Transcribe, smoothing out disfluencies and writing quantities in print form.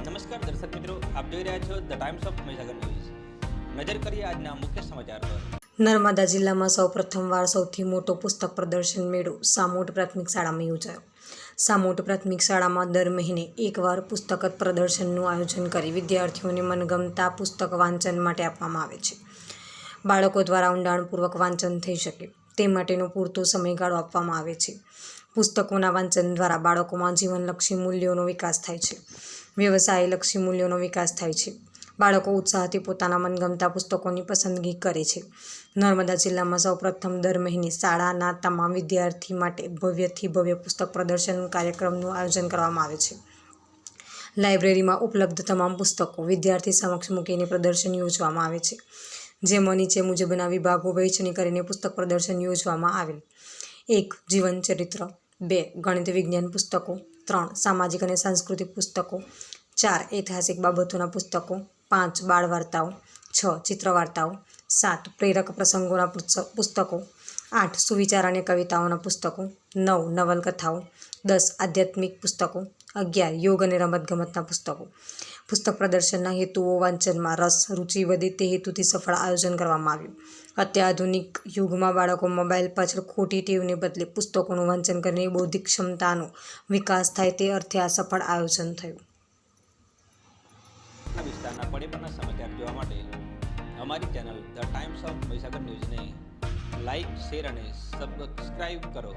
નમસ્કાર દર્શક મિત્રો, આપ જોઈ રહ્યા છો the Times of Mahisagar news. નજર કરીએ આજના મુખ્ય સમાચાર પર। નર્મદા જિલ્લામાં સૌ પ્રથમવાર સૌથી મોટો પુસ્તક પ્રદર્શન મેળો સામોટ પ્રાથમિક શાળામાં યોજાયો। સામોટ પ્રાથમિક શાળામાં દર મહિને એકવાર પુસ્તક પ્રદર્શનનું આયોજન કરી વિદ્યાર્થીઓને મનગમતા પુસ્તક વાંચન માટે આપવામાં આવે છે। બાળકો દ્વારા ઊંડાણપૂર્વક વાંચન થઈ શકે તે માટેનો પૂરતો સમયગાળો આપવામાં આવે છે। પુસ્તકોના વાંચન દ્વારા બાળકોમાં જીવનલક્ષી મૂલ્યોનો વિકાસ થાય છે, વ્યવસાયલક્ષી મૂલ્યોનો વિકાસ થાય છે। બાળકો ઉત્સાહથી પોતાના મનગમતા પુસ્તકોની પસંદગી કરે છે। નર્મદા જિલ્લામાં સૌપ્રથમ દર મહિને શાળાના તમામ વિદ્યાર્થી માટે ભવ્યથી ભવ્ય પુસ્તક પ્રદર્શન કાર્યક્રમનું આયોજન કરવામાં આવે છે। લાઇબ્રેરીમાં ઉપલબ્ધ તમામ પુસ્તકો વિદ્યાર્થી સમક્ષ મૂકીને પ્રદર્શન યોજવામાં આવે છે, જેમાં નીચે મુજબના વિભાગો વહેંચણી કરીને પુસ્તક પ્રદર્શન યોજવામાં આવેલ: 1. જીવન ચરિત્ર, 2. ગણિત વિજ્ઞાન પુસ્તકો, 3. સામાજિક અને સાંસ્કૃતિક પુસ્તકો, 4. ઐતિહાસિક બાબતોના પુસ્તકો, 5. બાળ વાર્તાઓ, 6. ચિત્ર વાર્તાઓ, 7. પ્રેરક પ્રસંગોના પુસ્તકો, 8. સુવિચાર અને કવિતાઓના પુસ્તકો, 9. નવલકથાઓ, 10. આધ્યાત્મિક પુસ્તકો, 11. યોગ અને રમતગમતના પુસ્તકો। પુસ્તક પ્રદર્શનના હેતુઓ: વાંચનમાં રસ, રુચિ વધે તે હેતુથી સફળ આયોજન કરવામાં આવ્યું। અત્યાધુનિક યુગમાં બાળકો મોબાઈલ પાછળ ખોટી ટેવને બદલે પુસ્તકોનું વાંચન કરીને બૌદ્ધિક ક્ષમતાનો વિકાસ થાય તે અર્થે આ સફળ આયોજન થયું। વિસ્તારના પડે પરના સમાચાર જોવા માટે અમારી channel the Times of Mahisagar ન્યૂઝને લાઇક, શેર અને સબસ્ક્રાઇબ કરો।